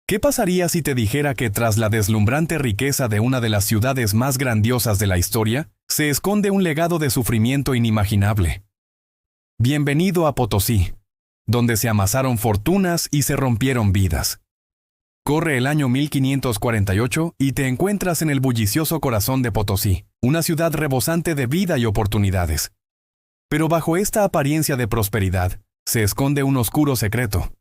¿Qué pasaría si te dijera que tras la deslumbrante riqueza de una de las ciudades más grandiosas de la historia, se esconde un legado de sufrimiento inimaginable? Bienvenido a Potosí, donde se amasaron fortunas y se rompieron vidas. Corre el año 1548 y te encuentras en el bullicioso corazón de Potosí, una ciudad rebosante de vida y oportunidades. Pero bajo esta apariencia de prosperidad, se esconde un oscuro secreto.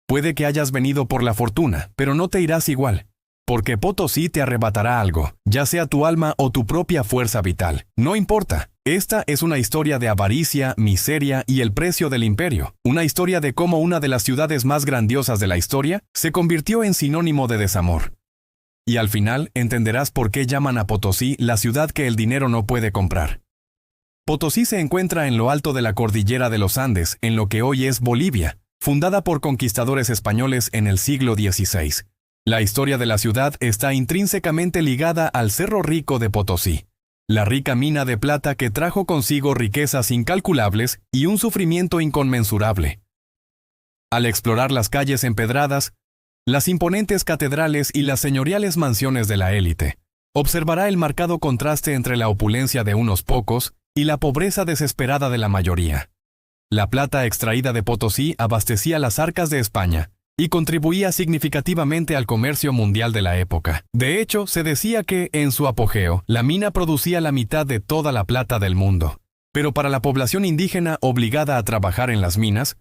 Puede que hayas venido por la fortuna, pero no te irás igual, porque Potosí te arrebatará algo, ya sea tu alma o tu propia fuerza vital. No importa, esta es una historia de avaricia, miseria y el precio del imperio, una historia de cómo una de las ciudades más grandiosas de la historia se convirtió en sinónimo de desamor. Y al final entenderás por qué llaman a Potosí la ciudad que el dinero no puede comprar. Potosí se encuentra en lo alto de la cordillera de los Andes, en lo que hoy es Bolivia, fundada por conquistadores españoles en el siglo XVI. La historia de la ciudad está intrínsecamente ligada al Cerro Rico de Potosí, la rica mina de plata que trajo consigo riquezas incalculables y un sufrimiento inconmensurable. Al explorar las calles empedradas, las imponentes catedrales y las señoriales mansiones de la élite, observará el marcado contraste entre la opulencia de unos pocos y la pobreza desesperada de la mayoría. La plata extraída de Potosí abastecía las arcas de España y contribuía significativamente al comercio mundial de la época. De hecho, se decía que, en su apogeo, la mina producía la mitad de toda la plata del mundo. Pero para la población indígena obligada a trabajar en las minas,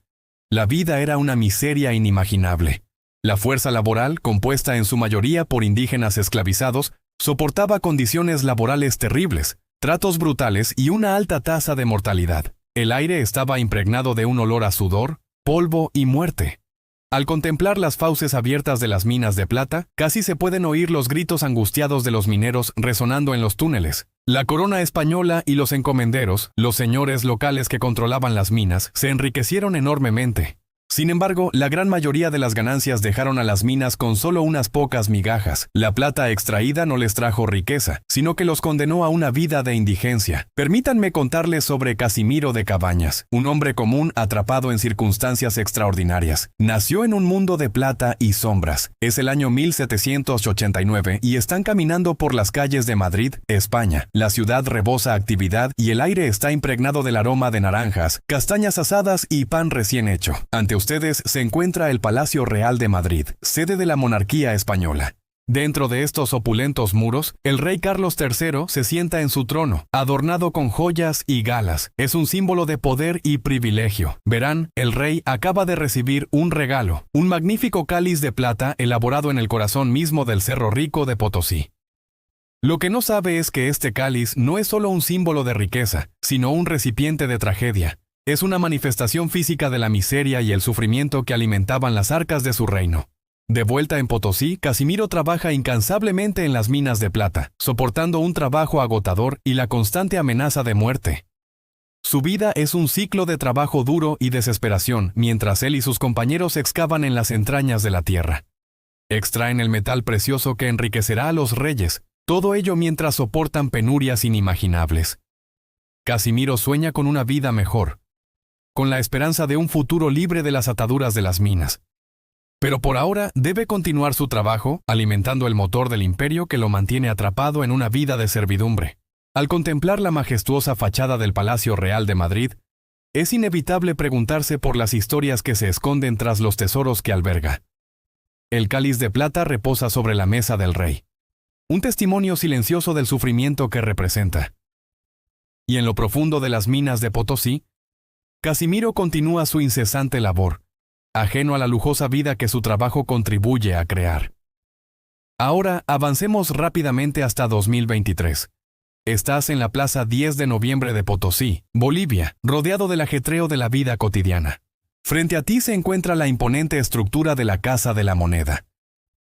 la vida era una miseria inimaginable. La fuerza laboral, compuesta en su mayoría por indígenas esclavizados, soportaba condiciones laborales terribles, tratos brutales y una alta tasa de mortalidad. El aire estaba impregnado de un olor a sudor, polvo y muerte. Al contemplar las fauces abiertas de las minas de plata, casi se pueden oír los gritos angustiados de los mineros resonando en los túneles. La corona española y los encomenderos, los señores locales que controlaban las minas, se enriquecieron enormemente. Sin embargo, la gran mayoría de las ganancias dejaron a las minas con solo unas pocas migajas. La plata extraída no les trajo riqueza, sino que los condenó a una vida de indigencia. Permítanme contarles sobre Casimiro de Cabañas, un hombre común atrapado en circunstancias extraordinarias. Nació en un mundo de plata y sombras. Es el año 1789 y están caminando por las calles de Madrid, España. La ciudad rebosa actividad y el aire está impregnado del aroma de naranjas, castañas asadas y pan recién hecho. Ante ustedes se encuentra el Palacio Real de Madrid, sede de la monarquía española. Dentro de estos opulentos muros, el rey Carlos III se sienta en su trono, adornado con joyas y galas. Es un símbolo de poder y privilegio. Verán, el rey acaba de recibir un regalo, un magnífico cáliz de plata elaborado en el corazón mismo del Cerro Rico de Potosí. Lo que no sabe es que este cáliz no es solo un símbolo de riqueza, sino un recipiente de tragedia. Es una manifestación física de la miseria y el sufrimiento que alimentaban las arcas de su reino. De vuelta en Potosí, Casimiro trabaja incansablemente en las minas de plata, soportando un trabajo agotador y la constante amenaza de muerte. Su vida es un ciclo de trabajo duro y desesperación, mientras él y sus compañeros excavan en las entrañas de la tierra. Extraen el metal precioso que enriquecerá a los reyes, todo ello mientras soportan penurias inimaginables. Casimiro sueña con una vida mejor, con la esperanza de un futuro libre de las ataduras de las minas. Pero por ahora debe continuar su trabajo, alimentando el motor del imperio que lo mantiene atrapado en una vida de servidumbre. Al contemplar la majestuosa fachada del Palacio Real de Madrid, es inevitable preguntarse por las historias que se esconden tras los tesoros que alberga. El cáliz de plata reposa sobre la mesa del rey, un testimonio silencioso del sufrimiento que representa. Y en lo profundo de las minas de Potosí, Casimiro continúa su incesante labor, ajeno a la lujosa vida que su trabajo contribuye a crear. Ahora avancemos rápidamente hasta 2023. Estás en la Plaza 10 de Noviembre de Potosí, Bolivia, rodeado del ajetreo de la vida cotidiana. Frente a ti se encuentra la imponente estructura de la Casa de la Moneda.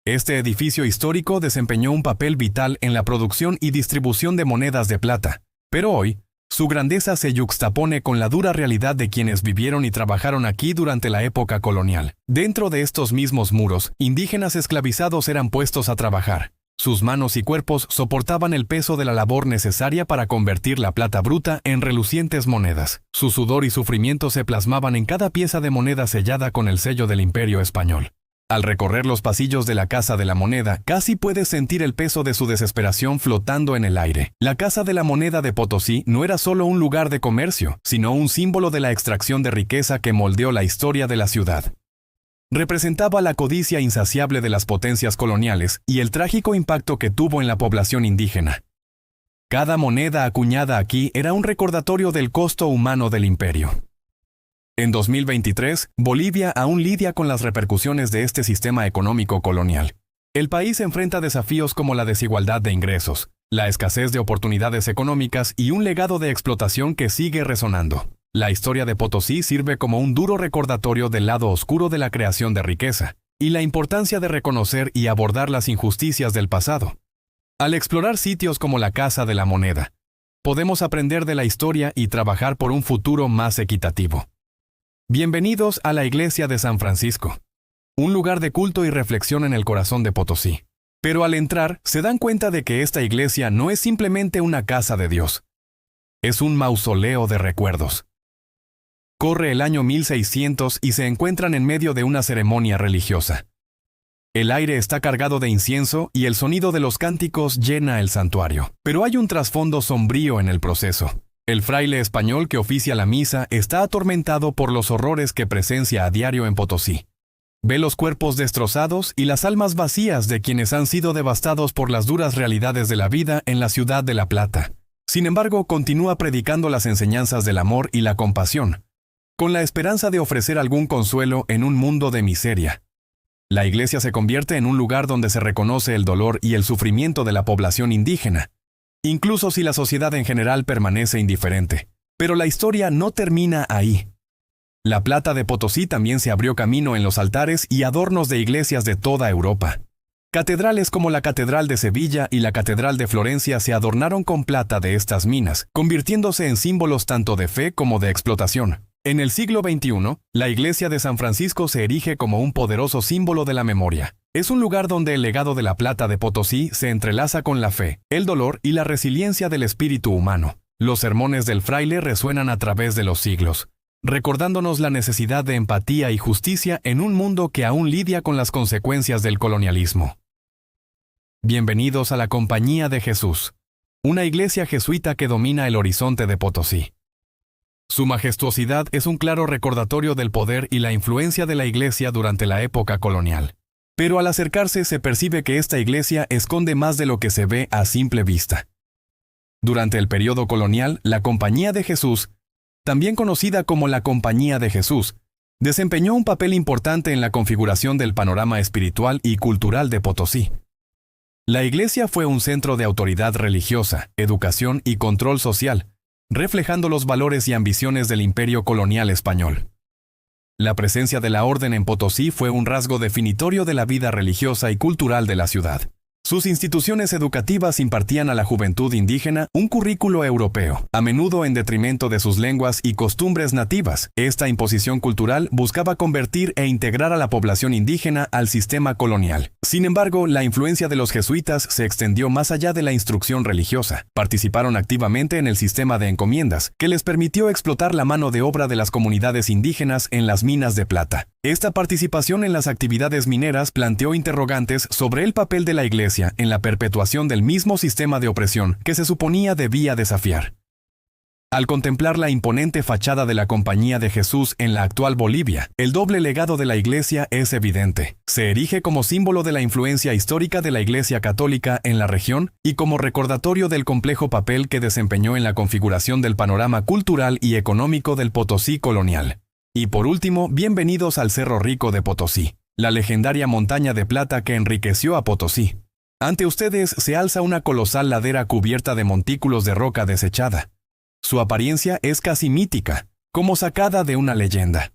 Este edificio histórico desempeñó un papel vital en la producción y distribución de monedas de plata, pero hoy, su grandeza se yuxtapone con la dura realidad de quienes vivieron y trabajaron aquí durante la época colonial. Dentro de estos mismos muros, indígenas esclavizados eran puestos a trabajar. Sus manos y cuerpos soportaban el peso de la labor necesaria para convertir la plata bruta en relucientes monedas. Su sudor y sufrimiento se plasmaban en cada pieza de moneda sellada con el sello del Imperio Español. Al recorrer los pasillos de la Casa de la Moneda, casi puedes sentir el peso de su desesperación flotando en el aire. La Casa de la Moneda de Potosí no era solo un lugar de comercio, sino un símbolo de la extracción de riqueza que moldeó la historia de la ciudad. Representaba la codicia insaciable de las potencias coloniales y el trágico impacto que tuvo en la población indígena. Cada moneda acuñada aquí era un recordatorio del costo humano del imperio. En 2023, Bolivia aún lidia con las repercusiones de este sistema económico colonial. El país enfrenta desafíos como la desigualdad de ingresos, la escasez de oportunidades económicas y un legado de explotación que sigue resonando. La historia de Potosí sirve como un duro recordatorio del lado oscuro de la creación de riqueza y la importancia de reconocer y abordar las injusticias del pasado. Al explorar sitios como la Casa de la Moneda, podemos aprender de la historia y trabajar por un futuro más equitativo. Bienvenidos a la Iglesia de San Francisco, un lugar de culto y reflexión en el corazón de Potosí. Pero al entrar, se dan cuenta de que esta iglesia no es simplemente una casa de Dios. Es un mausoleo de recuerdos. Corre el año 1600 y se encuentran en medio de una ceremonia religiosa. El aire está cargado de incienso y el sonido de los cánticos llena el santuario. Pero hay un trasfondo sombrío en el proceso. El fraile español que oficia la misa está atormentado por los horrores que presencia a diario en Potosí. Ve los cuerpos destrozados y las almas vacías de quienes han sido devastados por las duras realidades de la vida en la ciudad de La Plata. Sin embargo, continúa predicando las enseñanzas del amor y la compasión, con la esperanza de ofrecer algún consuelo en un mundo de miseria. La iglesia se convierte en un lugar donde se reconoce el dolor y el sufrimiento de la población indígena, incluso si la sociedad en general permanece indiferente. Pero la historia no termina ahí. La plata de Potosí también se abrió camino en los altares y adornos de iglesias de toda Europa. Catedrales como la Catedral de Sevilla y la Catedral de Florencia se adornaron con plata de estas minas, convirtiéndose en símbolos tanto de fe como de explotación. En el siglo XXI, la Iglesia de San Francisco se erige como un poderoso símbolo de la memoria. Es un lugar donde el legado de la plata de Potosí se entrelaza con la fe, el dolor y la resiliencia del espíritu humano. Los sermones del fraile resuenan a través de los siglos, recordándonos la necesidad de empatía y justicia en un mundo que aún lidia con las consecuencias del colonialismo. Bienvenidos a la Compañía de Jesús, una iglesia jesuita que domina el horizonte de Potosí. Su majestuosidad es un claro recordatorio del poder y la influencia de la iglesia durante la época colonial. Pero al acercarse se percibe que esta iglesia esconde más de lo que se ve a simple vista. Durante el periodo colonial, la Compañía de Jesús, también conocida como la Compañía de Jesús, desempeñó un papel importante en la configuración del panorama espiritual y cultural de Potosí. La iglesia fue un centro de autoridad religiosa, educación y control social, reflejando los valores y ambiciones del imperio colonial español. La presencia de la orden en Potosí fue un rasgo definitorio de la vida religiosa y cultural de la ciudad. Sus instituciones educativas impartían a la juventud indígena un currículo europeo, a menudo en detrimento de sus lenguas y costumbres nativas. Esta imposición cultural buscaba convertir e integrar a la población indígena al sistema colonial. Sin embargo, la influencia de los jesuitas se extendió más allá de la instrucción religiosa. Participaron activamente en el sistema de encomiendas, que les permitió explotar la mano de obra de las comunidades indígenas en las minas de plata. Esta participación en las actividades mineras planteó interrogantes sobre el papel de la iglesia en la perpetuación del mismo sistema de opresión que se suponía debía desafiar. Al contemplar la imponente fachada de la Compañía de Jesús en la actual Bolivia, el doble legado de la Iglesia es evidente. Se erige como símbolo de la influencia histórica de la Iglesia Católica en la región y como recordatorio del complejo papel que desempeñó en la configuración del panorama cultural y económico del Potosí colonial. Y por último, bienvenidos al Cerro Rico de Potosí, la legendaria montaña de plata que enriqueció a Potosí. Ante ustedes se alza una colosal ladera cubierta de montículos de roca desechada. Su apariencia es casi mítica, como sacada de una leyenda.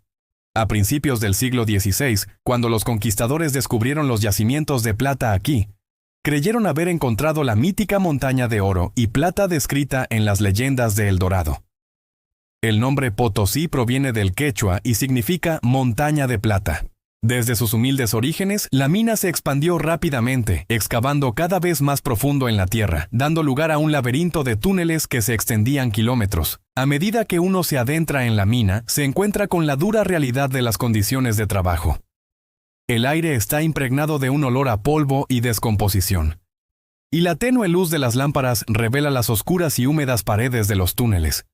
A principios del siglo XVI, cuando los conquistadores descubrieron los yacimientos de plata aquí, creyeron haber encontrado la mítica montaña de oro y plata descrita en las leyendas de El Dorado. El nombre Potosí proviene del quechua y significa montaña de plata. Desde sus humildes orígenes, la mina se expandió rápidamente, excavando cada vez más profundo en la tierra, dando lugar a un laberinto de túneles que se extendían kilómetros. A medida que uno se adentra en la mina, se encuentra con la dura realidad de las condiciones de trabajo. El aire está impregnado de un olor a polvo y descomposición. Y la tenue luz de las lámparas revela las oscuras y húmedas paredes de los túneles.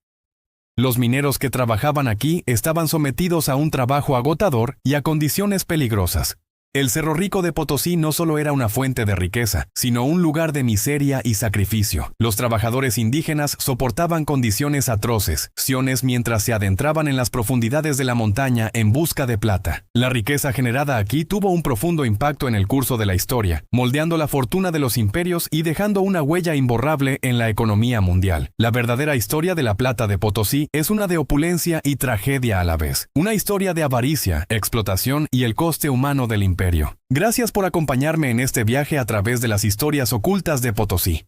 Los mineros que trabajaban aquí estaban sometidos a un trabajo agotador y a condiciones peligrosas. El Cerro Rico de Potosí no solo era una fuente de riqueza, sino un lugar de miseria y sacrificio. Los trabajadores indígenas soportaban condiciones atroces, mientras se adentraban en las profundidades de la montaña en busca de plata. La riqueza generada aquí tuvo un profundo impacto en el curso de la historia, moldeando la fortuna de los imperios y dejando una huella imborrable en la economía mundial. La verdadera historia de la plata de Potosí es una de opulencia y tragedia a la vez. Una historia de avaricia, explotación y el coste humano del imperio. Gracias por acompañarme en este viaje a través de las historias ocultas de Potosí.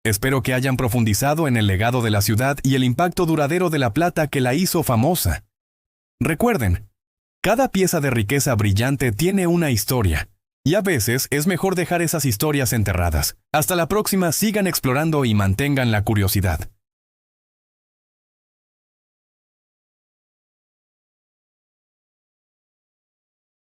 Espero que hayan profundizado en el legado de la ciudad y el impacto duradero de la plata que la hizo famosa. Recuerden, cada pieza de riqueza brillante tiene una historia, y a veces es mejor dejar esas historias enterradas. Hasta la próxima, sigan explorando y mantengan la curiosidad.